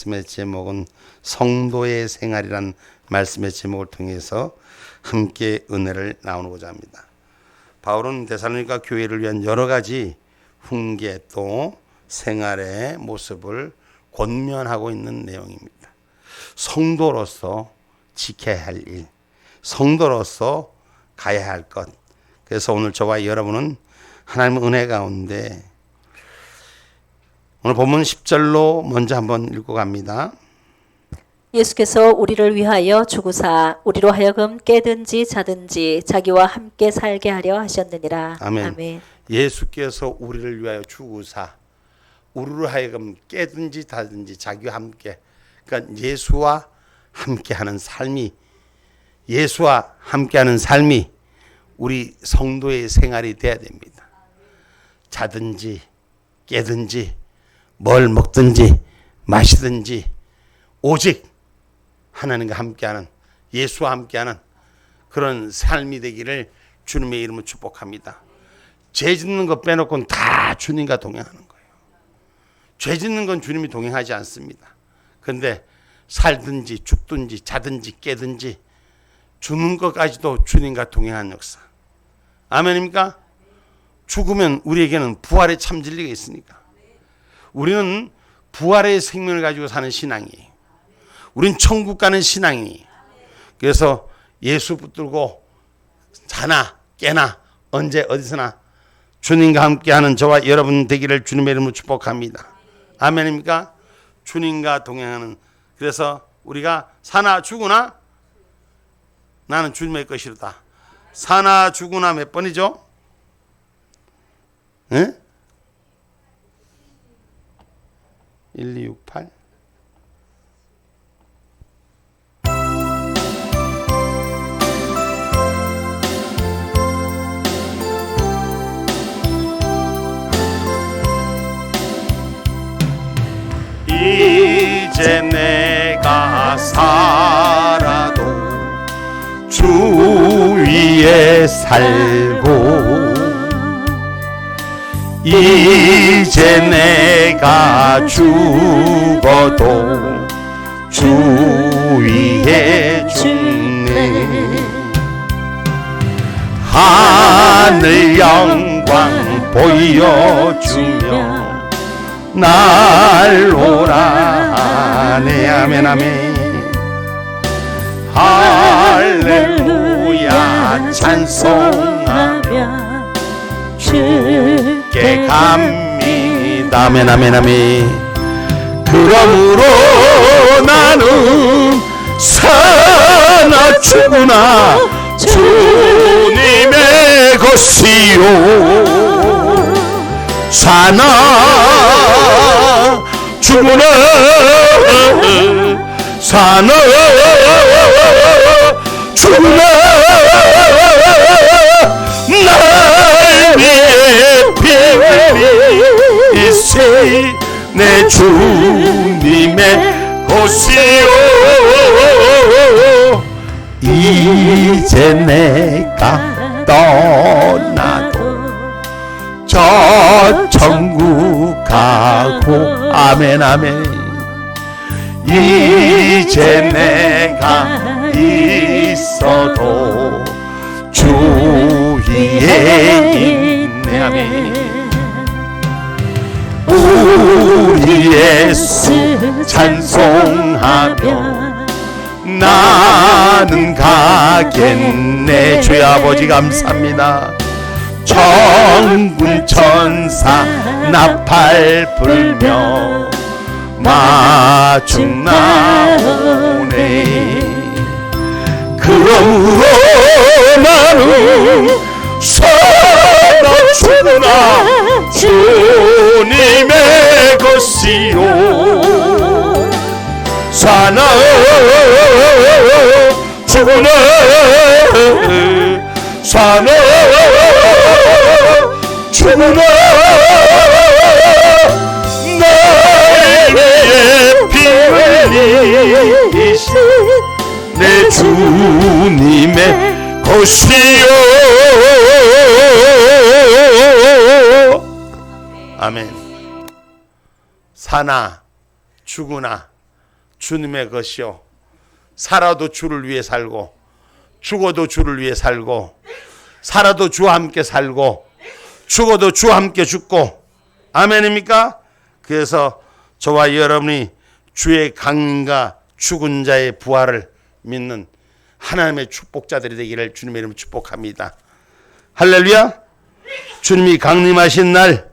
말씀의 제목은 성도의 생활이란 말씀의 제목을 통해서 함께 은혜를 나누고자 합니다. 바울은 데살로니가 교회를 위한 여러 가지 훈계 또 생활의 모습을 권면하고 있는 내용입니다. 성도로서 지켜야 할 일, 성도로서 가야 할 것. 그래서 오늘 저와 여러분은 하나님의 은혜 가운데 오늘 본문 10절로 먼저 한번 읽어갑니다. 예수께서 우리를 위하여 죽으사 우리로 하여금 깨든지 자든지 자기와 함께 살게 하려 하셨느니라. 아멘. 아멘. 예수께서 우리를 위하여 죽으사 우리로 하여금 깨든지 자든지 자기와 함께, 그러니까 예수와 함께하는 삶이, 예수와 함께하는 삶이 우리 성도의 생활이 돼야 됩니다. 자든지 깨든지 뭘 먹든지 마시든지 오직 하나님과 함께하는, 예수와 함께하는 그런 삶이 되기를 주님의 이름으로 축복합니다. 죄 짓는 것 빼놓고는 다 주님과 동행하는 거예요. 죄 짓는 건 주님이 동행하지 않습니다. 그런데 살든지 죽든지 자든지 깨든지 죽는 것까지도 주님과 동행하는 역사. 아멘입니까? 죽으면 우리에게는 부활의 참 진리가 있으니까. 우리는 부활의 생명을 가지고 사는 신앙이에요. 우린 천국 가는 신앙이에요. 그래서 예수 붙들고 자나 깨나 언제 어디서나 주님과 함께하는 저와 여러분 되기를 주님의 이름으로 축복합니다. 아멘입니까? 주님과 동행하는, 그래서 우리가 사나 죽으나 나는 주님의 것이로다. 사나 죽으나 몇 번이죠? 네? 1268 이제 내가 살아도 주 위에 살고 이제 내가 죽어도 주 위에 죽네. 하늘 영광 보여주며 날 오라네. 아멘 아멘. 할렐루야 찬송하며 주께 갑니다. 아멘 아멘 아멘. 그러므로 나는 사나 죽으나 주님의 것이요 사나 죽으나 사나 죽으나 날 위해 피 흘리시 내 주님의 것이요 이제 내가 떠나도 저 천국 가고 아멘 아멘. 이제 내가 있어도 주 위에 있네. 아멘. 우리 예수 찬송하며 나는 가겠네. 주의 아버지 감사합니다. 천군 천사 나팔 불며 마중 나오네. 그러므로 나는 살아 죽으나 주님의 것이요 사나 죽으나 사나 죽으나 날 위해 피 흘리신 내 주님의 것이요 아멘. 사나 죽으나 주님의 것이요. 살아도 주를 위해 살고 죽어도 주를 위해 살고 살아도 주와 함께 살고 죽어도 주와 함께 죽고 아멘입니까? 그래서 저와 여러분이 주의 강림과 죽은 자의 부활을 믿는 하나님의 축복자들이 되기를 주님의 이름으로 축복합니다. 할렐루야. 주님이 강림하신 날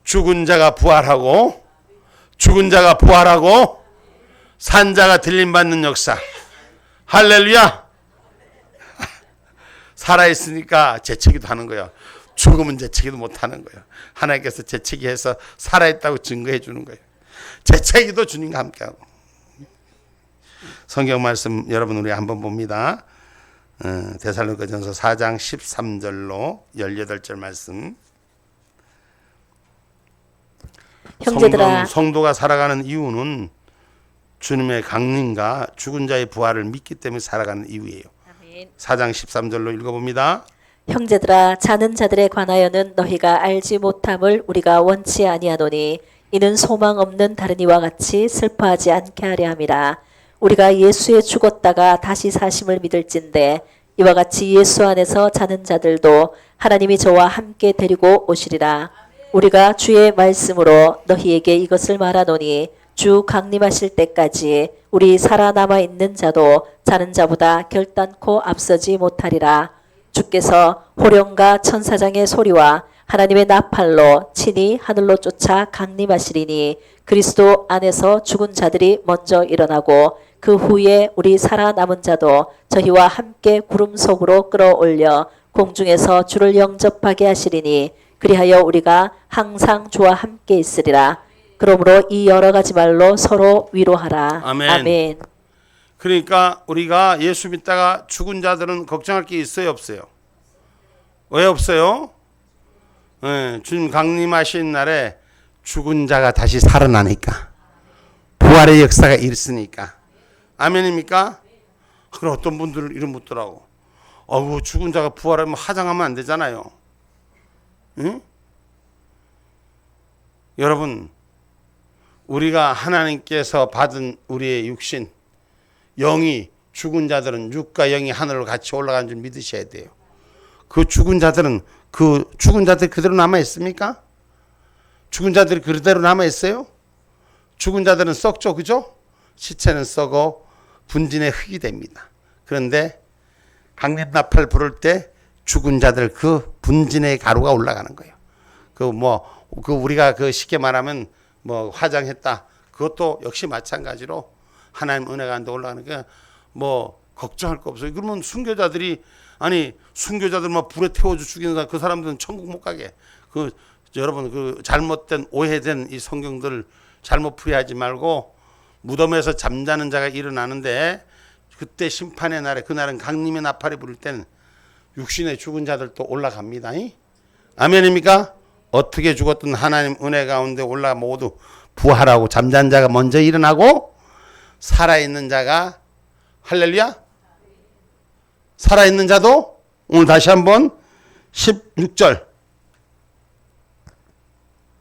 죽은 자가 부활하고 산 자가 들림받는 역사. 할렐루야. 살아있으니까 재채기도 하는 거예요. 죽으면 재채기도 못하는 거예요. 하나님께서 재채기해서 살아있다고 증거해 주는 거예요. 재채기도 주님과 함께하고. 성경 말씀 여러분 우리 한번 봅니다. 데살로니가전서 4장 13절로 18절 말씀. 형제들아, 성도가 살아가는 이유는 주님의 강림과 죽은 자의 부활을 믿기 때문에 살아가는 이유예요. 4장 13절로 읽어봅니다. 형제들아, 자는 자들에 관하여는 너희가 알지 못함을 우리가 원치 아니하노니 이는 소망 없는 다른 이와 같이 슬퍼하지 않게 하려 함이라. 우리가 예수에 죽었다가 다시 사심을 믿을진대 이와 같이 예수 안에서 자는 자들도 하나님이 저와 함께 데리고 오시리라. 우리가 주의 말씀으로 너희에게 이것을 말하노니 주 강림하실 때까지 우리 살아남아 있는 자도 자는 자보다 결단코 앞서지 못하리라. 주께서 호령과 천사장의 소리와 하나님의 나팔로 친히 하늘로 쫓아 강림하시리니 그리스도 안에서 죽은 자들이 먼저 일어나고 그 후에 우리 살아남은 자도 저희와 함께 구름 속으로 끌어올려 공중에서 주를 영접하게 하시리니 그리하여 우리가 항상 주와 함께 있으리라. 그러므로 이 여러 가지 말로 서로 위로하라. 아멘. 아멘. 그러니까 우리가 예수 믿다가 죽은 자들은 걱정할 게 있어요, 없어요? 왜 없어요? 주님 강림하신 날에 죽은 자가 다시 살아나니까 부활의 역사가 있으니까 아멘입니까? 그럼 어떤 분들은 이런 묻더라고. 죽은 자가 부활하면 화장하면 안 되잖아요. 응? 여러분, 우리가 하나님께서 받은 우리의 육신, 영이 죽은 자들은 육과 영이 하늘로 같이 올라가는 줄 믿으셔야 돼요. 그 죽은 자들은 그대로 남아 있습니까? 죽은 자들이 그대로 남아 있어요? 죽은 자들은 썩죠, 그죠? 시체는 썩어 분진의 흙이 됩니다. 그런데 강림 나팔 부를 때 죽은 자들 그 분진의 가루가 올라가는 거예요. 우리가 쉽게 말하면 화장했다. 그것도 역시 마찬가지로 하나님 은혜가 안 돼 올라가는 게 걱정할 거 없어요. 그러면 순교자들 불에 태워져 죽이는 그 사람들은 천국 못 가게. 여러분 잘못된 오해된 이 성경들 잘못 풀이하지 말고 무덤에서 잠자는 자가 일어나는데 그때 심판의 날에 그날은 강림의 나팔이 부를 때는 육신의 죽은 자들도 올라갑니다. 아멘입니까? 어떻게 죽었든 하나님 은혜 가운데 올라 모두 부활하고 잠잔 자가 먼저 일어나고 살아있는 자가 할렐루야 살아있는 자도 오늘 다시 한번 16절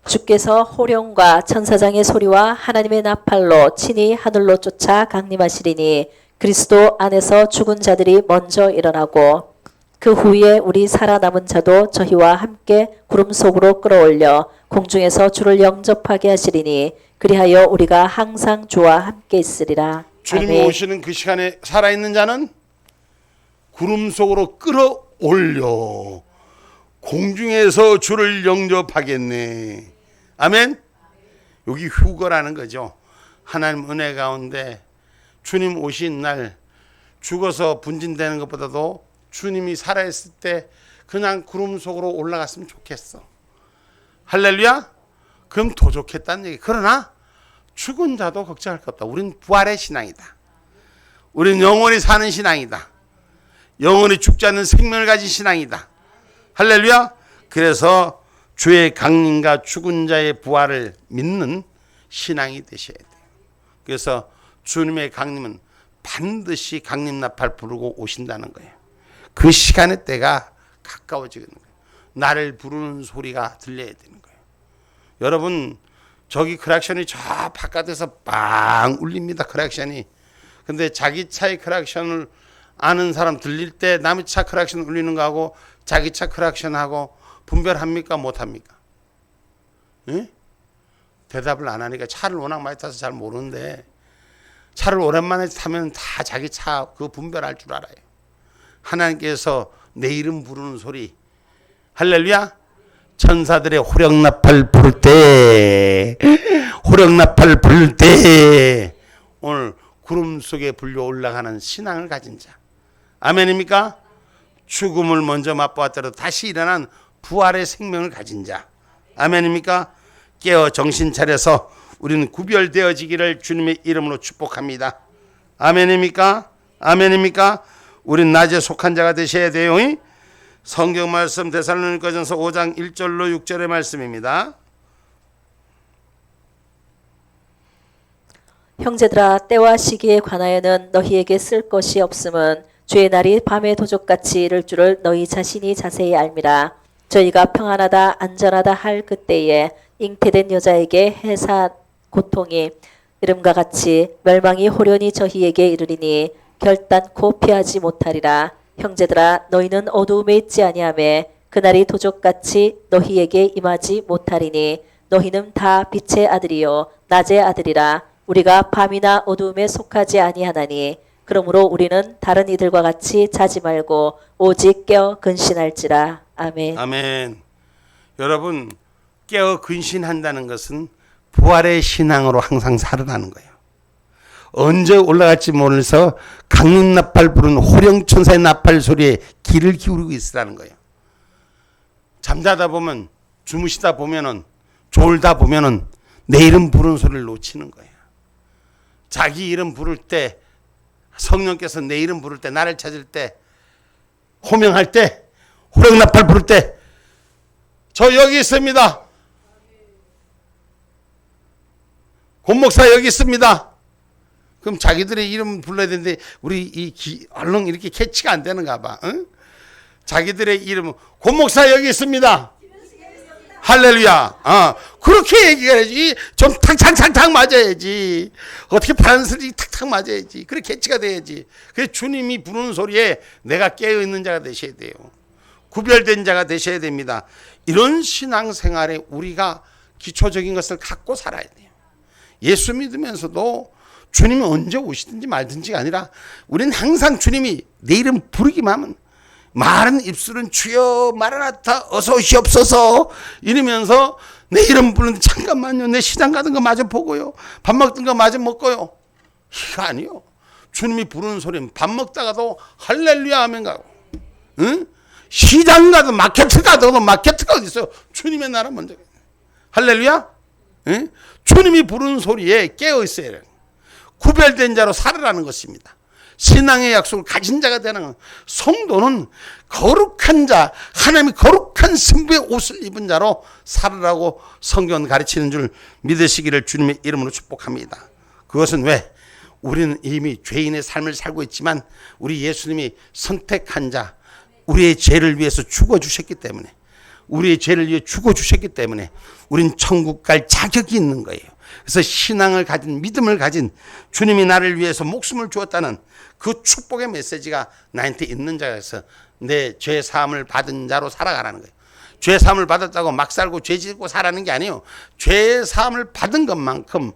주께서 호령과 천사장의 소리와 하나님의 나팔로 친히 하늘로 쫓아 강림하시리니 그리스도 안에서 죽은 자들이 먼저 일어나고 그 후에 우리 살아남은 자도 저희와 함께 구름 속으로 끌어올려 공중에서 주를 영접하게 하시리니 그리하여 우리가 항상 주와 함께 있으리라. 주님이 아멘. 오시는 그 시간에 살아있는 자는 구름 속으로 끌어올려 공중에서 주를 영접하겠네. 아멘. 여기 휴거라는 거죠. 하나님 은혜 가운데 주님 오신 날 죽어서 분진되는 것보다도 주님이 살아있을 때 그냥 구름 속으로 올라갔으면 좋겠어. 할렐루야. 그럼 더 좋겠다는 얘기. 그러나 죽은 자도 걱정할 것 없다. 우린 부활의 신앙이다. 우린 영원히 사는 신앙이다. 영원히 죽지 않는 생명을 가진 신앙이다. 할렐루야. 그래서 주의 강림과 죽은 자의 부활을 믿는 신앙이 되셔야 돼요. 그래서 주님의 강림은 반드시 강림 나팔 부르고 오신다는 거예요. 그 시간의 때가 가까워지는 거예요. 나를 부르는 소리가 들려야 되는 거예요. 여러분 저기 크락션이 저 바깥에서 빵 울립니다. 크락션이. 근데 자기 차의 크락션을 아는 사람 들릴 때 남의 차 크락션 울리는 거하고 자기 차 크락션하고 분별합니까? 못합니까? 예? 대답을 안 하니까 차를 워낙 많이 타서 잘 모르는데 차를 오랜만에 타면 다 자기 차 그 분별할 줄 알아요. 하나님께서 내 이름 부르는 소리 할렐루야. 천사들의 호령나팔 부를 때 호령나팔 부를 때 오늘 구름 속에 불려 올라가는 신앙을 가진 자 아멘입니까? 죽음을 먼저 맛보았더라도 다시 일어난 부활의 생명을 가진 자 아멘입니까? 깨어 정신 차려서 우리는 구별되어지기를 주님의 이름으로 축복합니다. 아멘입니까? 아멘입니까? 우린 낮에 속한 자가 되셔야 돼요. 성경 말씀 데살로니가전서 5장 1절로 6절의 말씀입니다. 형제들아 때와 시기에 관하여는 너희에게 쓸 것이 없음은 주의 날이 밤의 도적같이 이를 줄을 너희 자신이 자세히 알미라. 저희가 평안하다 안전하다 할 그때에 잉태된 여자에게 해산 고통이 이름과 같이 멸망이 호련히 저희에게 이르리니 결단코 피하지 못하리라. 형제들아 너희는 어두움에 있지 아니하매 그날이 도적같이 너희에게 임하지 못하리니 너희는 다 빛의 아들이요 낮의 아들이라. 우리가 밤이나 어두움에 속하지 아니하나니 그러므로 우리는 다른 이들과 같이 자지 말고 오직 깨어 근신할지라. 아멘. 아멘. 여러분 깨어 근신한다는 것은 부활의 신앙으로 항상 살아가는 거예요. 언제 올라갈지 몰라서 강림나팔 부르는 호령천사의 나팔 소리에 귀를 기울이고 있으라는 거예요. 잠자다 보면 주무시다 보면은 졸다 보면은 내 이름 부르는 소리를 놓치는 거예요. 자기 이름 부를 때 성령께서 내 이름 부를 때 나를 찾을 때 호명할 때 호령나팔 부를 때 저 여기 있습니다. 권목사 여기 있습니다. 그럼 자기들의 이름 불러야 되는데 우리 얼른 이렇게 캐치가 안 되는가 봐. 응? 자기들의 이름 권목사 여기 있습니다. 할렐루야. 그렇게 얘기해야지. 좀 탕탕탕탕 맞아야지. 어떻게 바람소리 탁탁 맞아야지. 그래 캐치가 돼야지. 그래서 주님이 부르는 소리에 내가 깨어있는 자가 되셔야 돼요. 구별된 자가 되셔야 됩니다. 이런 신앙생활에 우리가 기초적인 것을 갖고 살아야 돼요. 예수 믿으면서도 주님이 언제 오시든지 말든지가 아니라 우리는 항상 주님이 내 이름 부르기만 하면 마른 입술은 주여 마라나타 어서 오시옵소서 이러면서 내 이름 부르는데 잠깐만요. 내 시장 가던 거 마저 보고요. 밥 먹던 거 마저 먹고요. 이거 아니요. 주님이 부르는 소리는 밥 먹다가도 할렐루야 하면 가고 응? 시장 가도 마케트 가도 마케트가 어디 있어요. 주님의 나라 먼저 할렐루야. 응? 주님이 부르는 소리에 깨어 있어야 해요. 구별된 자로 살아라는 것입니다. 신앙의 약속을 가진 자가 되는 성도는 거룩한 자, 하나님이 거룩한 신부의 옷을 입은 자로 살아라고 성경은 가르치는 줄 믿으시기를 주님의 이름으로 축복합니다. 그것은 왜? 우리는 이미 죄인의 삶을 살고 있지만 우리 예수님이 선택한 자, 우리의 죄를 위해서 죽어주셨기 때문에 우리의 죄를 위해 죽어주셨기 때문에 우린 천국 갈 자격이 있는 거예요. 그래서 신앙을 가진 믿음을 가진 주님이 나를 위해서 목숨을 주었다는 그 축복의 메시지가 나한테 있는 자에서 내 죄 사함을 받은 자로 살아가라는 거예요. 죄 사함을 받았다고 막 살고 죄 짓고 살아는 게 아니에요. 죄 사함을 받은 것만큼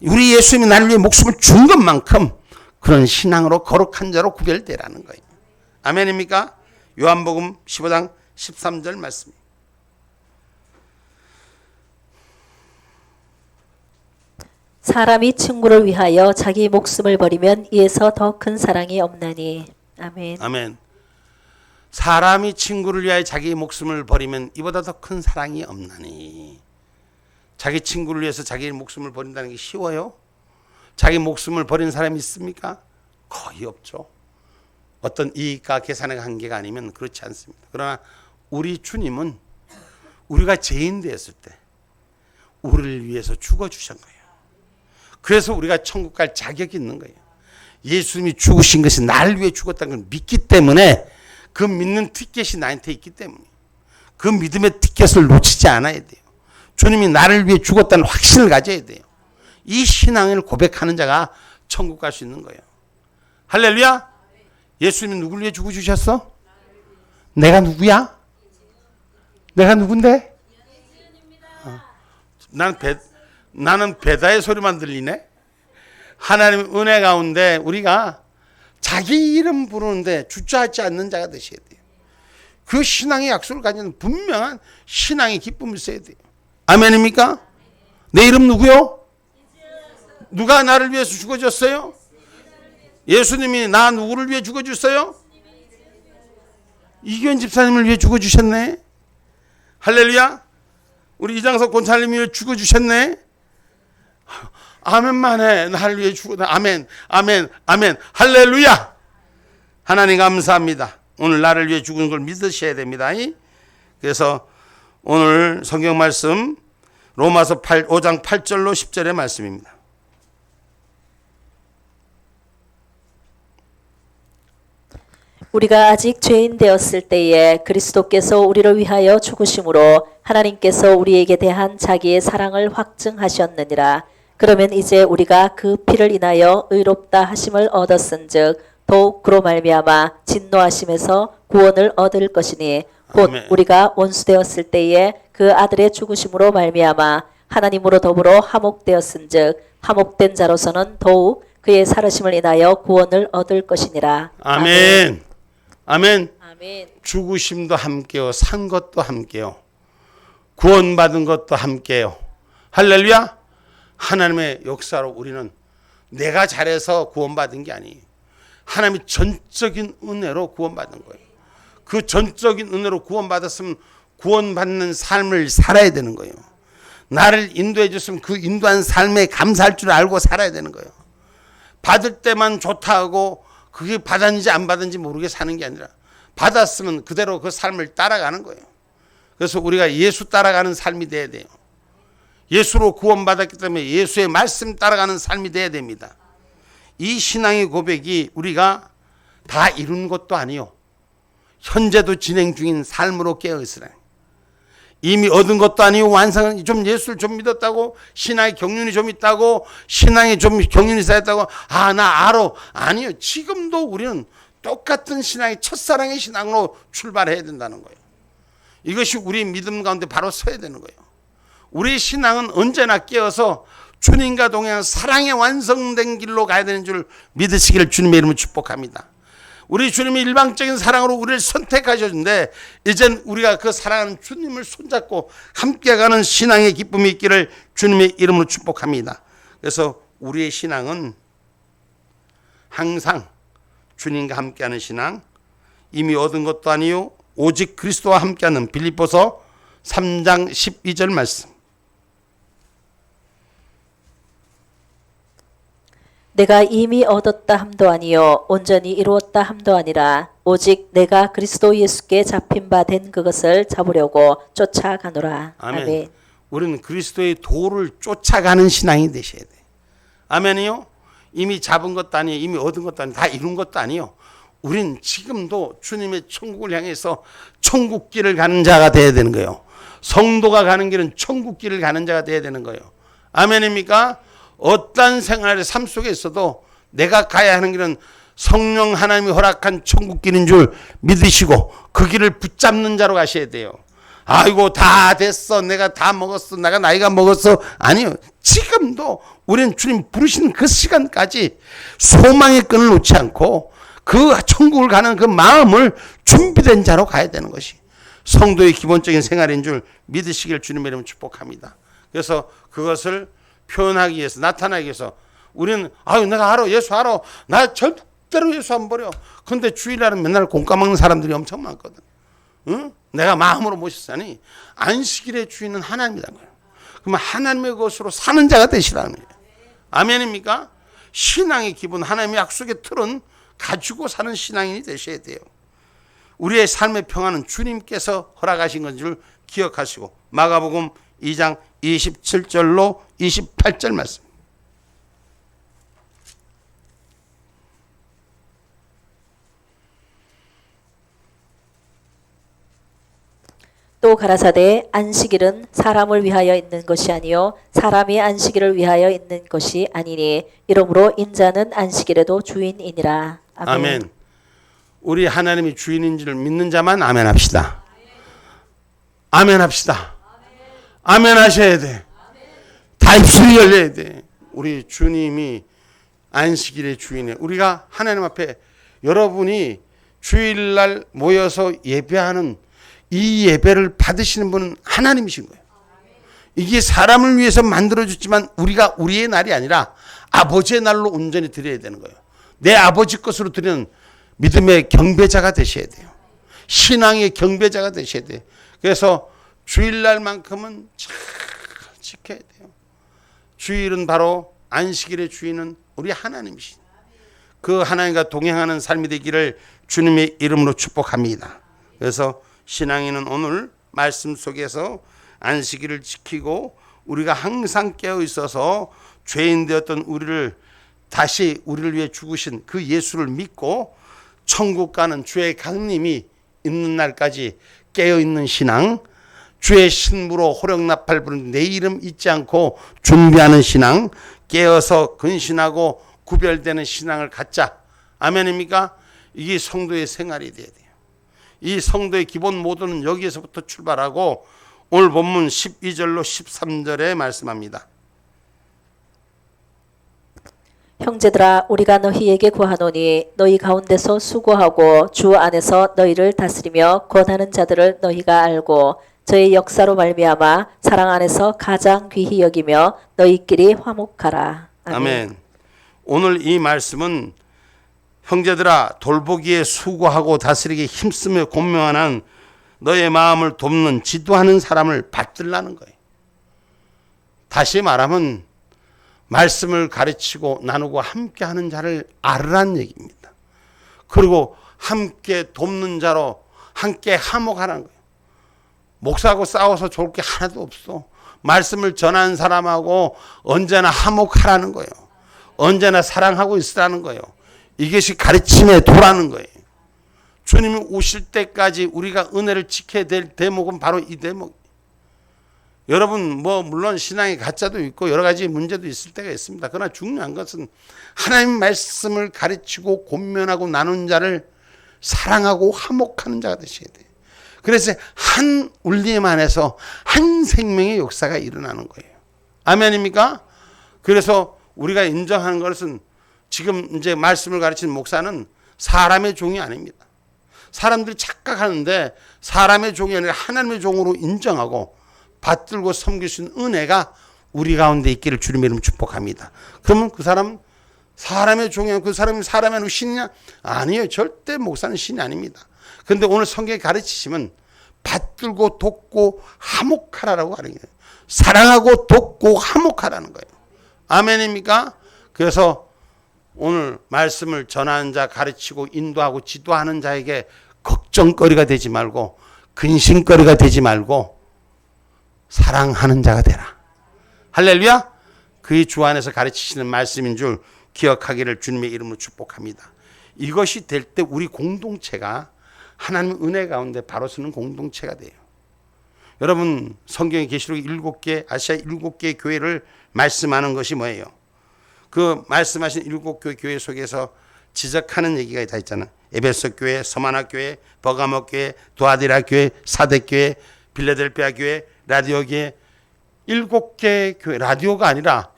우리 예수님이 나를 위해 목숨을 준 것만큼 그런 신앙으로 거룩한 자로 구별되라는 거예요. 아멘입니까? 요한복음 15장 13절 말씀입니다. 사람이 친구를 위하여 자기 목숨을 버리면 이에서 더 큰 사랑이 없나니. 아멘. 아멘. 사람이 친구를 위하여 자기 목숨을 버리면 이보다 더 큰 사랑이 없나니. 자기 친구를 위해서 자기 목숨을 버린다는 게 쉬워요? 자기 목숨을 버린 사람이 있습니까? 거의 없죠. 어떤 이익과 계산의 관계가 아니면 그렇지 않습니다. 그러나 우리 주님은 우리가 죄인 되었을 때 우리를 위해서 죽어주신 거예요. 그래서 우리가 천국 갈 자격이 있는 거예요. 예수님이 죽으신 것이 나를 위해 죽었다는 걸 믿기 때문에 그 믿는 티켓이 나한테 있기 때문에 그 믿음의 티켓을 놓치지 않아야 돼요. 주님이 나를 위해 죽었다는 확신을 가져야 돼요. 이 신앙을 고백하는 자가 천국 갈 수 있는 거예요. 할렐루야. 예수님이 누구를 위해 죽어주셨어? 내가 누구야? 내가 누군데? 나는 배다의 소리만 들리네. 하나님의 은혜 가운데 우리가 자기 이름 부르는데 주저하지 않는 자가 되셔야 돼요. 그 신앙의 약속을 가진 분명한 신앙의 기쁨을 써야 돼요. 아멘입니까? 내 이름 누구요? 누가 나를 위해서 죽어줬어요? 예수님이 나 누구를 위해 죽어줬어요? 이규현 집사님을 위해 죽어주셨네. 할렐루야. 우리 이장석 권사님을 위해 죽어주셨네. 아멘만 해. 나를 위해 죽어. 아멘, 아멘, 아멘. 할렐루야. 하나님 감사합니다. 오늘 나를 위해 죽은 걸 믿으셔야 됩니다. 그래서 오늘 성경 말씀 로마서 5장 8절로 10절의 말씀입니다. 우리가 아직 죄인 되었을 때에 그리스도께서 우리를 위하여 죽으심으로 하나님께서 우리에게 대한 자기의 사랑을 확증하셨느니라. 그러면 이제 우리가 그 피를 인하여 의롭다 하심을 얻었은즉 더욱 그로 말미암아 진노하심에서 구원을 얻을 것이니 곧 아멘. 우리가 원수되었을 때에 그 아들의 죽으심으로 말미암아 하나님으로 더불어 화목되었은즉 화목된 자로서는 더욱 그의 살으심을 인하여 구원을 얻을 것이니라. 아멘. 아멘. 아멘. 죽으심도 함께요. 산 것도 함께요. 구원받은 것도 함께요. 할렐루야. 하나님의 역사로 우리는 내가 잘해서 구원받은 게 아니에요. 하나님의 전적인 은혜로 구원받은 거예요. 그 전적인 은혜로 구원받았으면 구원받는 삶을 살아야 되는 거예요. 나를 인도해 줬으면 그 인도한 삶에 감사할 줄 알고 살아야 되는 거예요. 받을 때만 좋다 하고 그게 받았는지 안 받았는지 모르게 사는 게 아니라 받았으면 그대로 그 삶을 따라가는 거예요. 그래서 우리가 예수 따라가는 삶이 돼야 돼요. 예수로 구원받았기 때문에 예수의 말씀 따라가는 삶이 돼야 됩니다. 이 신앙의 고백이 우리가 다 이룬 것도 아니요. 현재도 진행 중인 삶으로 깨어있으라. 이미 얻은 것도 아니고 완성은 좀 예수를 좀 믿었다고 신앙의 경륜이 좀 있다고 신앙이 좀 경륜이 쌓였다고 나 알아. 아니요. 지금도 우리는 똑같은 신앙의 첫사랑의 신앙으로 출발해야 된다는 거예요. 이것이 우리 믿음 가운데 바로 서야 되는 거예요. 우리 신앙은 언제나 깨어서 주님과 동행한 사랑의 완성된 길로 가야 되는 줄 믿으시기를 주님의 이름으로 축복합니다. 우리 주님이 일방적인 사랑으로 우리를 선택하셨는데 이젠 우리가 그 사랑하는 주님을 손잡고 함께 가는 신앙의 기쁨이 있기를 주님의 이름으로 축복합니다. 그래서 우리의 신앙은 항상 주님과 함께하는 신앙, 이미 얻은 것도 아니요 오직 그리스도와 함께하는 빌립보서 3장 12절 말씀. 내가 이미 얻었다 함도 아니요 온전히 이루었다 함도 아니라 오직 내가 그리스도 예수께 잡힌 바 된 그것을 잡으려고 쫓아가노라. 아멘. 아멘. 우리는 그리스도의 도를 쫓아가는 신앙이 되셔야 돼. 아멘이요. 이미 잡은 것도 아니에요. 이미 얻은 것도 아니에요. 다 이룬 것도 아니에요. 우린 지금도 주님의 천국을 향해서 천국길을 가는 자가 돼야 되는 거예요. 성도가 가는 길은 천국길을 가는 자가 돼야 되는 거예요. 아멘입니까? 어떤 생활의 삶 속에 있어도 내가 가야 하는 길은 성령 하나님이 허락한 천국길인 줄 믿으시고 그 길을 붙잡는 자로 가셔야 돼요. 아이고 다 됐어. 내가 다 먹었어. 내가 나이가 먹었어. 아니요. 지금도 우리는 주님 부르시는 그 시간까지 소망의 끈을 놓지 않고 그 천국을 가는 그 마음을 준비된 자로 가야 되는 것이 성도의 기본적인 생활인 줄 믿으시길 주님의 이름으로 축복합니다. 그래서 그것을 표현하기 위해서 나타나기 위해서 우리는 내가 알아. 예수 알아. 나 절대로 예수 안 버려. 근데 주일날은 맨날 곰까 먹는 사람들이 엄청 많거든. 응? 내가 마음으로 모셨으니 안식일의 주인은 하나님이라는 거예요. 그러면 하나님의 것으로 사는 자가 되시라는 거예요. 아멘입니까? 신앙의 기본 하나님의 약속의 틀은 가지고 사는 신앙인이 되셔야 돼요. 우리의 삶의 평안은 주님께서 허락하신 건 줄 기억하시고 마가복음 2장 27절로 28절 말씀. 또 가라사대 안식일은 사람을 위하여 있는 것이 아니요 사람이 안식일을 위하여 있는 것이 아니니 이러므로 인자는 안식일에도 주인이니라. 아멘. 아멘. 우리 하나님이 주인인지를 믿는 자만 아멘 합시다. 아멘 합시다. 아멘 하셔야 돼. 다 입술이 열려야 돼. 우리 주님이 안식일의 주인이에요. 우리가 하나님 앞에 여러분이 주일날 모여서 예배하는 이 예배를 받으시는 분은 하나님이신 거예요. 이게 사람을 위해서 만들어졌지만 우리가 우리의 날이 아니라 아버지의 날로 온전히 드려야 되는 거예요. 내 아버지 것으로 드리는 믿음의 경배자가 되셔야 돼요. 신앙의 경배자가 되셔야 돼요. 그래서 주일날만큼은 잘 지켜야 돼요. 주일은 바로 안식일의 주인은 우리 하나님이신 그 하나님과 동행하는 삶이 되기를 주님의 이름으로 축복합니다. 그래서 신앙인은 오늘 말씀 속에서 안식일을 지키고 우리가 항상 깨어 있어서 죄인 되었던 우리를 다시 우리를 위해 죽으신 그 예수를 믿고 천국 가는 주의 강림이 있는 날까지 깨어 있는 신앙, 주의 신부로 호령나팔 부르는 내 이름 잊지 않고 준비하는 신앙, 깨어서 근신하고 구별되는 신앙을 갖자. 아멘입니까? 이게 성도의 생활이 돼야 돼요. 이 성도의 기본 모드는 여기에서부터 출발하고 오늘 본문 12절로 13절에 말씀합니다. 형제들아 우리가 너희에게 구하노니 너희 가운데서 수고하고 주 안에서 너희를 다스리며 권하는 자들을 너희가 알고 저의 역사로 말미암아 사랑 안에서 가장 귀히 여기며 너희끼리 화목하라. 아멘. 아멘. 오늘 이 말씀은 형제들아 돌보기에 수고하고 다스리기에 힘쓰며 권면하는 너의 마음을 돕는 지도하는 사람을 받들라는 거예요. 다시 말하면 말씀을 가르치고 나누고 함께하는 자를 알으란 얘기입니다. 그리고 함께 돕는 자로 함께 화목하라는 거예요. 목사하고 싸워서 좋을 게 하나도 없어. 말씀을 전하는 사람하고 언제나 화목하라는 거예요. 언제나 사랑하고 있으라는 거예요. 이것이 가르침의 도라는 거예요. 주님이 오실 때까지 우리가 은혜를 지켜야 될 대목은 바로 이 대목. 여러분 물론 신앙의 가짜도 있고 여러 가지 문제도 있을 때가 있습니다. 그러나 중요한 것은 하나님 말씀을 가르치고 권면하고 나눈 자를 사랑하고 화목하는 자가 되셔야 돼요. 그래서 한 울림 안에서 한 생명의 역사가 일어나는 거예요. 아멘입니까? 그래서 우리가 인정하는 것은 지금 이제 말씀을 가르치는 목사는 사람의 종이 아닙니다. 사람들이 착각하는데 사람의 종이 아니라 하나님의 종으로 인정하고 받들고 섬길 수 있는 은혜가 우리 가운데 있기를 주님의 이름으로 축복합니다. 그러면 그 사람은 사람의 종이야. 그 사람이 사람의 신이냐? 아니에요. 절대 목사는 신이 아닙니다. 그런데 오늘 성경에 가르치시면 받들고 돕고 화목하라라고 하는 거예요. 사랑하고 돕고 화목하라는 거예요. 아멘입니까? 그래서 오늘 말씀을 전하는 자, 가르치고 인도하고 지도하는 자에게 걱정거리가 되지 말고 근심거리가 되지 말고 사랑하는 자가 되라. 할렐루야. 그의 주 안에서 가르치시는 말씀인 줄 기억하기를 주님의 이름으로 축복합니다. 이것이 될 때 우리 공동체가 하나님 은혜 가운데 바로 서는 공동체가 돼요. 여러분 성경의 계시록 7개 아시아 7개의 교회를 말씀하는 것이 뭐예요? 그 말씀하신 7교회 교회 속에서 지적하는 얘기가 다 있잖아요. 에베소 교회, 서마나 교회, 버가모 교회, 도아디라 교회, 사대 교회, 빌레델피아 교회, 라디오 교회 7개 교회. 라디오가 아니라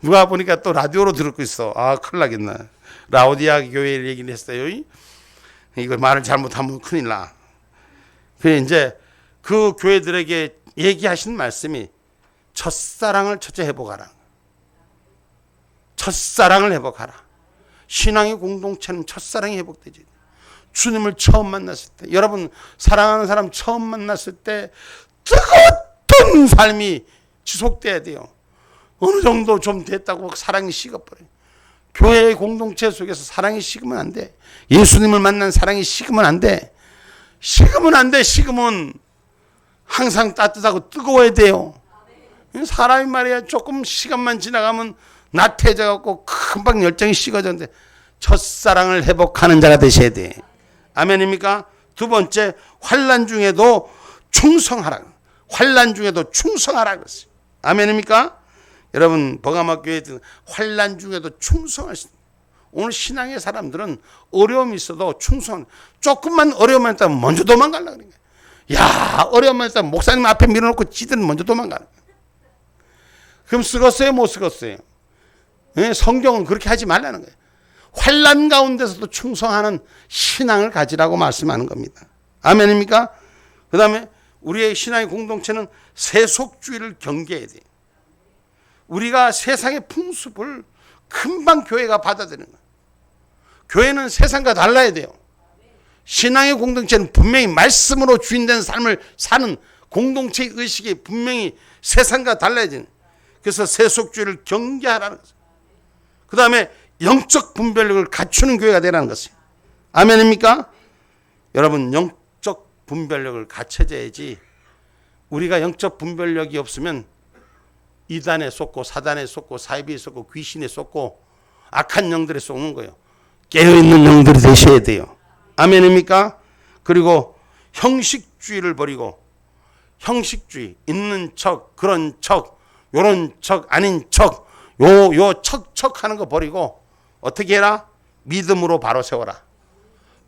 누가 보니까 또 라디오로 듣고 있어. 아 큰일 나겠네. 라오디아 교회 얘기를 했어요. 이거 말을 잘못하면 큰일 나. 그래 이제 그 교회들에게 얘기하신 말씀이 첫사랑을 첫째 회복하라. 첫사랑을 회복하라. 신앙의 공동체는 첫사랑이 회복되지. 주님을 처음 만났을 때, 여러분 사랑하는 사람 처음 만났을 때 뜨거웠던 삶이 지속돼야 돼요. 어느 정도 좀 됐다고 사랑이 식어버려요. 교회의 공동체 속에서 사랑이 식으면 안 돼. 예수님을 만난 사랑이 식으면 안 돼. 식으면 안 돼. 식으면 항상 따뜻하고 뜨거워야 돼요. 사람이 말이야 조금 시간만 지나가면 나태해져갖고 금방 열정이 식어졌는데 첫사랑을 회복하는 자가 되셔야 돼. 아멘입니까? 두 번째, 환난 중에도 충성하라. 환난 중에도 충성하라 그랬어요. 아멘입니까? 여러분 버가마 교회에 환난 중에도 충성하시는, 오늘 신앙의 사람들은 어려움이 있어도 충성, 조금만 어려움만 있다면 먼저 도망가려고 그러는 거예요. 야, 어려움만 있다면 목사님 앞에 밀어놓고 지들은 먼저 도망가는 거예요. 그럼 쓰겄어요, 못 쓰겄어요? 네, 성경은 그렇게 하지 말라는 거예요. 환난 가운데서도 충성하는 신앙을 가지라고 말씀하는 겁니다. 아멘입니까? 그 다음에 우리의 신앙의 공동체는 세속주의를 경계해야 돼요. 우리가 세상의 풍습을 금방 교회가 받아들이는 거예요. 교회는 세상과 달라야 돼요. 신앙의 공동체는 분명히 말씀으로 주인된 삶을 사는 공동체의 의식이 분명히 세상과 달라야 되는, 그래서 세속주의를 경계하라는 거죠. 그 다음에 영적 분별력을 갖추는 교회가 되라는 것이에요. 아멘입니까? 여러분 영적 분별력을 갖춰야지. 우리가 영적 분별력이 없으면 이단에 쏟고 사단에 쏟고 사이비에 쏟고 귀신에 쏟고 악한 영들에 쏟는 거예요. 깨어있는 영들이 되셔야 돼요. 아멘입니까? 그리고 형식주의를 버리고, 형식주의, 있는 척, 그런 척, 요런 척, 아닌 척, 요 척 하는 거 버리고 어떻게 해라? 믿음으로 바로 세워라.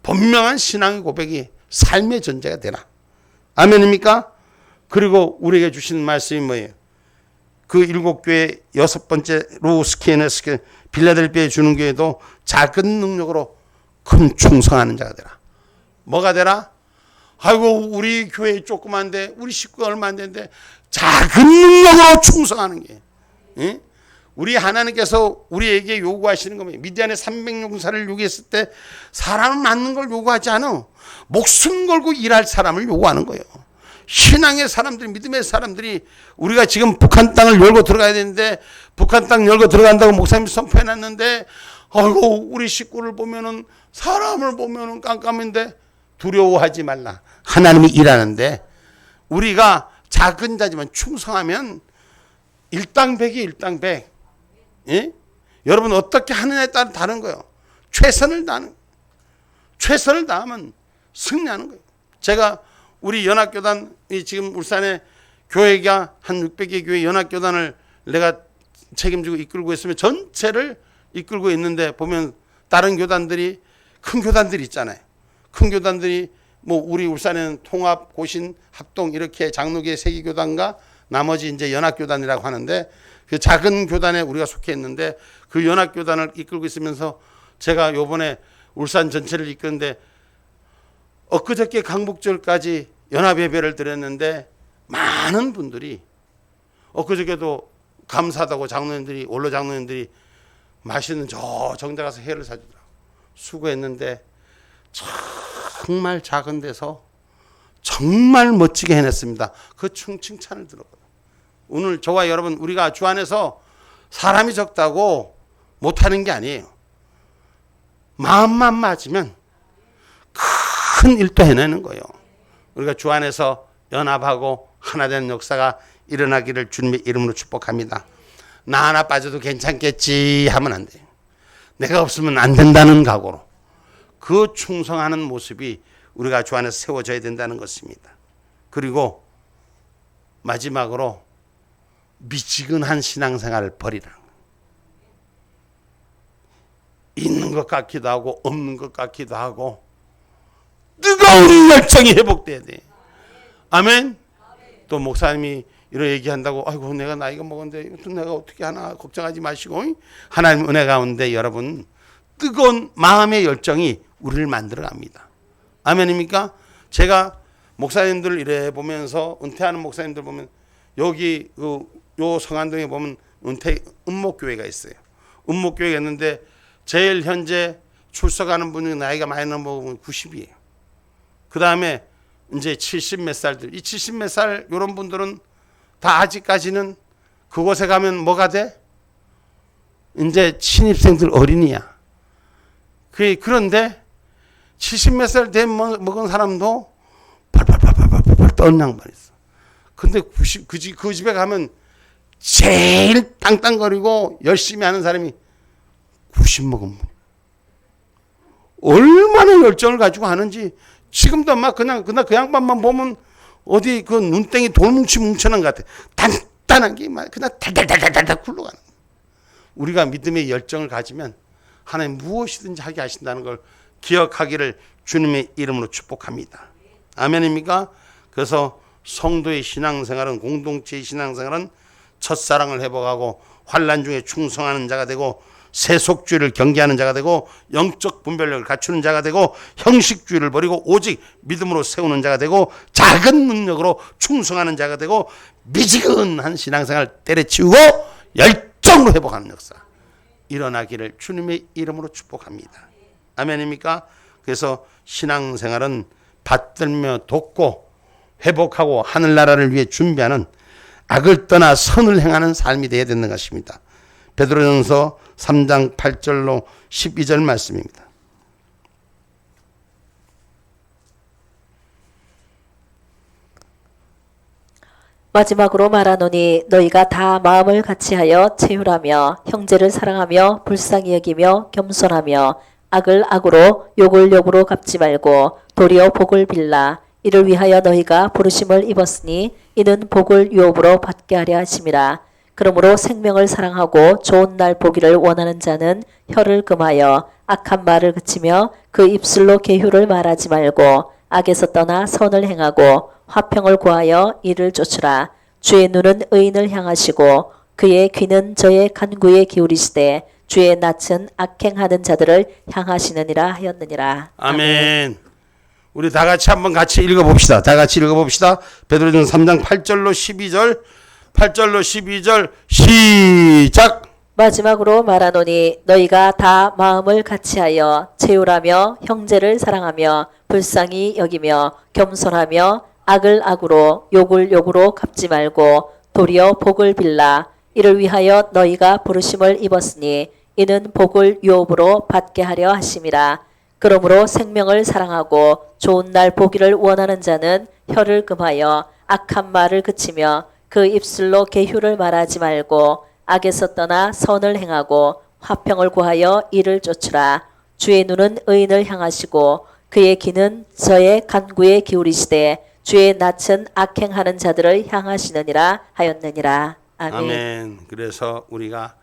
분명한 신앙의 고백이 삶의 전제가 되라. 아멘입니까? 그리고 우리에게 주신 말씀이 뭐예요? 그 7교회 6번째 루스키에네스케 빌라델피아에 주는 교회도 작은 능력으로 큰 충성하는 자가 되라. 뭐가 되라? 아이고 우리 교회 조그만데 우리 식구가 얼마 안 되는데 작은 능력으로 충성하는 게, 예? 우리 하나님께서 우리에게 요구하시는 겁니다. 미디안의 300용사를 요구했을 때 사람을 맞는 걸 요구하지 않아. 목숨 걸고 일할 사람을 요구하는 거예요. 신앙의 사람들, 믿음의 사람들이, 우리가 지금 북한 땅을 열고 들어가야 되는데 북한 땅 열고 들어간다고 목사님이 선포해놨는데, 아이고 우리 식구를 보면은, 사람을 보면은 깜깜한데 두려워하지 말라. 하나님이 일하는데 우리가 작은 자지만 충성하면 일당백이 일당백. 예? 여러분 어떻게 하느냐에 따라 다른 거예요. 최선을 다하면 승리하는 거예요. 제가 우리 연합교단, 지금 울산에 교회가 한 600개 교회 연합교단을 내가 책임지고 이끌고 있으면 전체를 이끌고 있는데, 보면 다른 교단들이, 큰 교단들이 있잖아요. 큰 교단들이 뭐 우리 울산에는 통합, 고신, 합동 이렇게 장로계 세기교단과 나머지 이제 연합교단이라고 하는데, 그 작은 교단에 우리가 속해 있는데 그 연합교단을 이끌고 있으면서 제가 요번에 울산 전체를 이끄는데, 엊그저께 강북절까지 연합예배를 드렸는데 많은 분들이, 엊그저께도 감사하다고 장로님들이, 원로 장로님들이 맛있는 저 정자 가서 회를 사주더라고. 수고했는데 정말 작은 데서 정말 멋지게 해냈습니다. 그 칭찬을 들었거든요. 오늘 저와 여러분, 우리가 주 안에서 사람이 적다고 못하는 게 아니에요. 마음만 맞으면 큰 일도 해내는 거예요. 우리가 주 안에서 연합하고 하나 되는 역사가 일어나기를 주님의 이름으로 축복합니다. 나 하나 빠져도 괜찮겠지 하면 안 돼요. 내가 없으면 안 된다는 각오로 그 충성하는 모습이 우리가 주 안에서 세워져야 된다는 것입니다. 그리고 마지막으로 미지근한 신앙생활을 버리라는 거예요. 있는 것 같기도 하고 없는 것 같기도 하고 뜨거운 열정이 회복돼야 돼. 아멘. 또 목사님이 이런 얘기한다고 아이고 내가 나이가 먹었는데 이것도 내가 어떻게 하나 걱정하지 마시고, 하나님 은혜 가운데 여러분 뜨거운 마음의 열정이 우리를 만들어 갑니다. 아멘입니까? 제가 목사님들 이래 보면서, 은퇴하는 목사님들 보면, 여기 요 성안동에 보면 은목교회가 있어요. 은목교회가 있는데 제일 현재 출석하는 분이 나이가 많이 넘어가면 90이에요. 그 다음에 이제 70 몇 살들, 이 70 몇 살 이런 분들은 다 아직까지는 그곳에 가면 뭐가 돼? 이제 신입생들 어린이야. 그런데 70 몇 살 된 먹은 사람도 팔팔팔팔팔 떠는 양반 있어. 근데 그 집에 가면 제일 땅땅거리고 열심히 하는 사람이 90 먹은 분. 얼마나 열정을 가지고 하는지 지금도 막 그냥 그 양반만 보면 어디 그 눈땡이 돌뭉치 뭉쳐난 것 같아. 단단한 게 막 그냥 달달달달달 굴러가는 거예요. 우리가 믿음의 열정을 가지면 하나님 무엇이든지 하게 하신다는 걸 기억하기를 주님의 이름으로 축복합니다. 아멘입니까? 그래서 성도의 신앙생활은, 공동체의 신앙생활은 첫사랑을 회복하고 환난 중에 충성하는 자가 되고, 세속주의를 경계하는 자가 되고, 영적 분별력을 갖추는 자가 되고, 형식주의를 버리고 오직 믿음으로 세우는 자가 되고, 작은 능력으로 충성하는 자가 되고, 미지근한 신앙생활을 때려치우고 열정으로 회복하는 역사 일어나기를 주님의 이름으로 축복합니다. 아멘입니까? 그래서 신앙생활은 받들며 돕고 회복하고 하늘나라를 위해 준비하는, 악을 떠나 선을 행하는 삶이 되어야 되는 것입니다. 베드로전서 3장 8절로 12절 말씀입니다. 마지막으로 말하노니 너희가 다 마음을 같이하여 채우라며 형제를 사랑하며 불쌍히 여기며 겸손하며 악을 악으로 욕을 욕으로 갚지 말고 도리어 복을 빌라. 이를 위하여 너희가 부르심을 입었으니 이는 복을 유업으로 받게 하려 하심이라. 그러므로 생명을 사랑하고 좋은 날 보기를 원하는 자는 혀를 금하여 악한 말을 그치며 그 입술로 계효를 말하지 말고 악에서 떠나 선을 행하고 화평을 구하여 이를 쫓으라. 주의 눈은 의인을 향하시고 그의 귀는 저의 간구에 기울이시되 주의 낯은 악행하는 자들을 향하시느니라 하였느니라. 아멘. 우리 다 같이 한번 같이 읽어봅시다. 다 같이 읽어봅시다. 베드로전서 3장 8절로 12절, 8절로 12절 시작. 마지막으로 말하노니 너희가 다 마음을 같이하여 채우라며 형제를 사랑하며 불쌍히 여기며 겸손하며 악을 악으로 욕을 욕으로 갚지 말고 도리어 복을 빌라. 이를 위하여 너희가 부르심을 입었으니 이는 복을 유업으로 받게 하려 하심이라. 그러므로 생명을 사랑하고 좋은 날 보기를 원하는 자는 혀를 금하여 악한 말을 그치며 그 입술로 계효를 말하지 말고 악에서 떠나 선을 행하고 화평을 구하여 이를 쫓으라. 주의 눈은 의인을 향하시고 그의 귀는 저의 간구에 기울이시되 주의 낯은 악행하는 자들을 향하시느니라 하였느니라. 아멘. 아멘. 그래서 우리가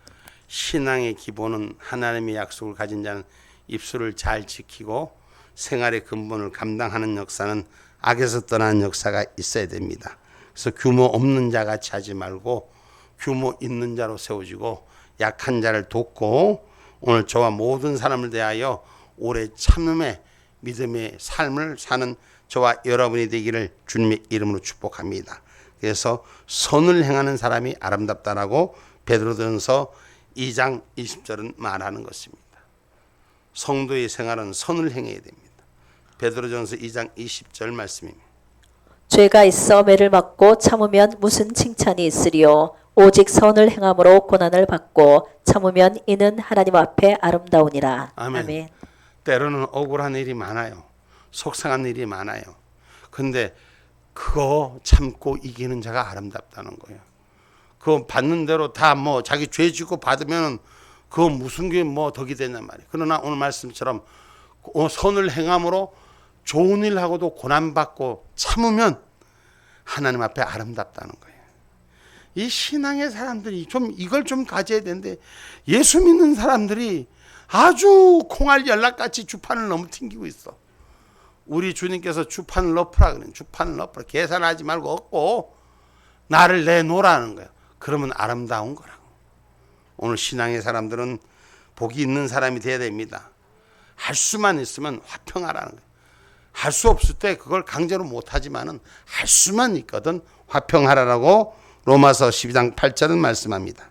신앙의 기본은 하나님의 약속을 가진 자는 입술을 잘 지키고 생활의 근본을 감당하는 역사는 악에서 떠나는 역사가 있어야 됩니다. 그래서 규모 없는 자 같이 하지 말고 규모 있는 자로 세워지고 약한 자를 돕고 오늘 저와 모든 사람을 대하여 오래 참음의 믿음의 삶을 사는 저와 여러분이 되기를 주님의 이름으로 축복합니다. 그래서 선을 행하는 사람이 아름답다라고 베드로전서 2장 20절은 말하는 것입니다. 성도의 생활은 선을 행해야 됩니다. 베드로전서 2장 20절 말씀입니다. 죄가 있어 매를 맞고 참으면 무슨 칭찬이 있으리요. 오직 선을 행함으로 고난을 받고 참으면 이는 하나님 앞에 아름다우니라. 아멘. 아멘. 때로는 억울한 일이 많아요. 속상한 일이 많아요. 근데 그거 참고 이기는 자가 아름답다는 거예요. 그거 받는 대로 다 뭐 자기 죄 지고 받으면 그거 무슨 게 뭐 덕이 되냔 말이에요. 그러나 오늘 말씀처럼 선을 행함으로 좋은 일하고도 고난받고 참으면 하나님 앞에 아름답다는 거예요. 이 신앙의 사람들이 좀 이걸 좀 가져야 되는데 예수 믿는 사람들이 아주 콩알 연락같이 주판을 너무 튕기고 있어. 우리 주님께서 주판을 넣으라 그래요. 주판을 넣으라. 계산하지 말고 얻고 나를 내놓으라는 거예요. 그러면 아름다운 거라고. 오늘 신앙의 사람들은 복이 있는 사람이 돼야 됩니다. 할 수만 있으면 화평하라는 거예요. 할 수 없을 때 그걸 강제로 못하지만은 할 수만 있거든 화평하라라고 로마서 12장 8절은 말씀합니다.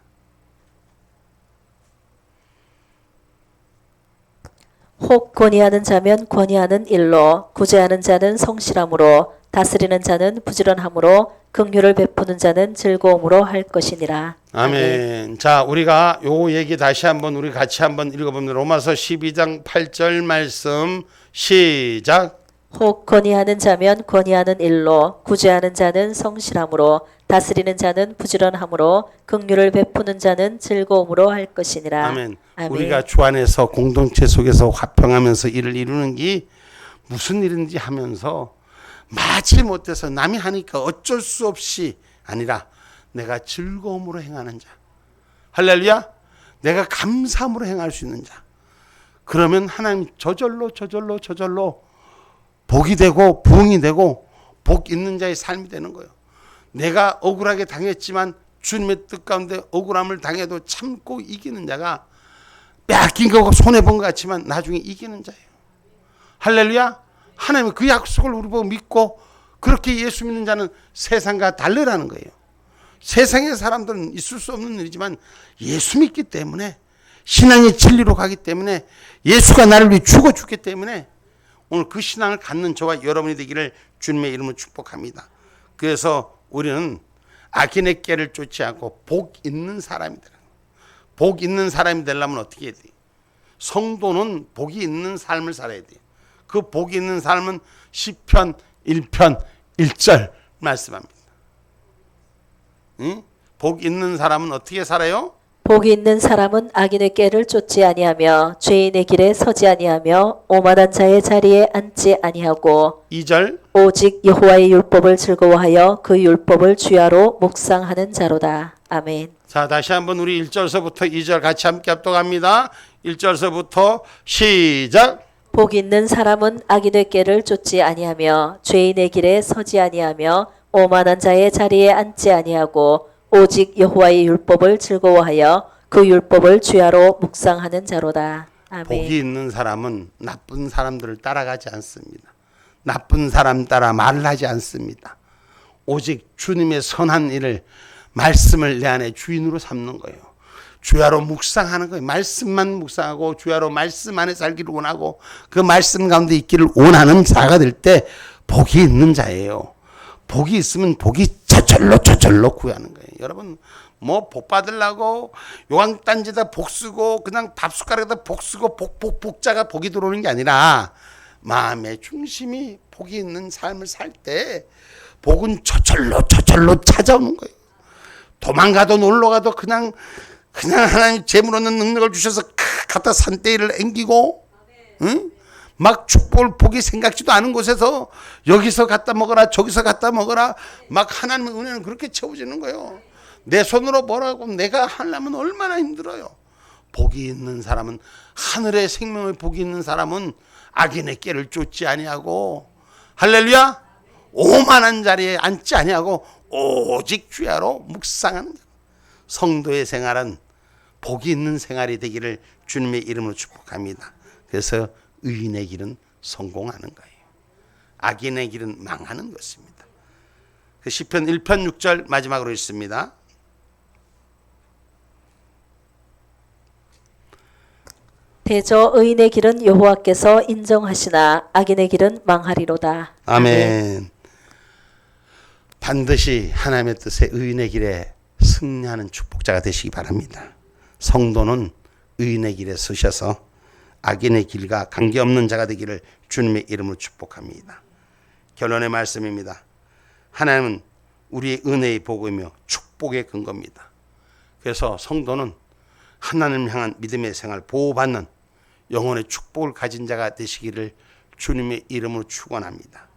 혹 권위하는 자면 권위하는 일로 구제하는 자는 성실함으로 다스리는 자는 부지런함으로 긍휼을 베푸는 자는 즐거움으로 할 것이니라. 아멘. 자, 우리가 요 얘기 다시 한번 우리 같이 한번 읽어봅니다. 로마서 12장 8절 말씀 시작. 혹 권위하는 자면 권위하는 일로 구제하는 자는 성실함으로 다스리는 자는 부지런함으로 긍휼을 베푸는 자는 즐거움으로 할 것이니라. 아멘. 우리가 주 안에서 공동체 속에서 화평하면서 일을 이루는 게 무슨 일인지 하면서 마치 못해서 남이 하니까 어쩔 수 없이 아니라 내가 즐거움으로 행하는 자. 할렐루야. 내가 감사함으로 행할 수 있는 자. 그러면 하나님 저절로 복이 되고 부흥이 되고 복 있는 자의 삶이 되는 거예요. 내가 억울하게 당했지만 주님의 뜻 가운데 억울함을 당해도 참고 이기는 자가 빼앗긴 거고 손해본 것 같지만 나중에 이기는 자예요. 할렐루야. 하나님은 그 약속을 우리 보고 믿고 그렇게 예수 믿는 자는 세상과 다르라는 거예요. 세상의 사람들은 있을 수 없는 일이지만 예수 믿기 때문에 신앙의 진리로 가기 때문에 예수가 나를 위해 죽었기 때문에 오늘 그 신앙을 갖는 저와 여러분이 되기를 주님의 이름으로 축복합니다. 그래서 우리는 악인의 꾀를 쫓지 않고 복 있는 사람이 되라. 복 있는 사람이 되려면 어떻게 해야 돼요? 성도는 복이 있는 삶을 살아야 돼요. 그 복이 있는 삶은 시편 1편 1절 말씀합니다. 응? 복 있는 사람은 어떻게 살아요? 복이 있는 사람은 악인의 꾀를 쫓지 아니하며 죄인의 길에 서지 아니하며 오만한 자의 자리에 앉지 아니하고 2절 오직 여호와의 율법을 즐거워하여 그 율법을 주야로 묵상하는 자로다. 아멘. 자, 다시 한번 우리 1절서부터 2절 같이 함께 합독합니다. 1절서부터 시작. 복 있는 사람은 악인의 꾀를 쫓지 아니하며 죄인의 길에 서지 아니하며 오만한 자의 자리에 앉지 아니하고 오직 여호와의 율법을 즐거워하여 그 율법을 주야로 묵상하는 자로다. 아멘. 복이 있는 사람은 나쁜 사람들을 따라가지 않습니다. 나쁜 사람 따라 말을 하지 않습니다. 오직 주님의 선한 일을 말씀을 내 안에 주인으로 삼는 거예요. 주야로 묵상하는 거예요. 말씀만 묵상하고 주야로 말씀 안에 살기를 원하고 그 말씀 가운데 있기를 원하는 자가 될 때 복이 있는 자예요. 복이 있으면 복이 저절로 구하는 거예요. 여러분 뭐 복 받으려고 요강단지에다 복 쓰고 그냥 밥숟가락에다 복 쓰고 복자가 복이 들어오는 게 아니라 마음의 중심이 복이 있는 삶을 살 때 복은 저절로 찾아오는 거예요. 도망가도 놀러가도 그냥 하나님 재물 얻는 능력을 주셔서 갖다 산대를 앵기고 응? 막 축복을 복이 생각지도 않은 곳에서 여기서 갖다 먹어라 저기서 갖다 먹어라 막 하나님의 은혜는 그렇게 채워지는 거예요. 내 손으로 뭐라고 내가 하려면 얼마나 힘들어요. 복이 있는 사람은 하늘의 생명의 복이 있는 사람은 악인의 꾀를 쫓지 아니하고 할렐루야 오만한 자리에 앉지 아니하고 오직 주야로 묵상하는 성도의 생활은 복이 있는 생활이 되기를 주님의 이름으로 축복합니다. 그래서 의인의 길은 성공하는 거예요. 악인의 길은 망하는 것입니다. 그 시편 1편 6절 마지막으로 있습니다. 대저 의인의 길은 여호와께서 인정하시나 악인의 길은 망하리로다. 아멘. 반드시 하나님의 뜻에 의인의 길에 승리하는 축복자가 되시기 바랍니다. 성도는 의인의 길에 서셔서 악인의 길과 관계없는 자가 되기를 주님의 이름으로 축복합니다. 결론의 말씀입니다. 하나님은 우리의 은혜의 복이며 축복의 근거입니다. 그래서 성도는 하나님을 향한 믿음의 생활 보호받는 영혼의 축복을 가진 자가 되시기를 주님의 이름으로 축원합니다.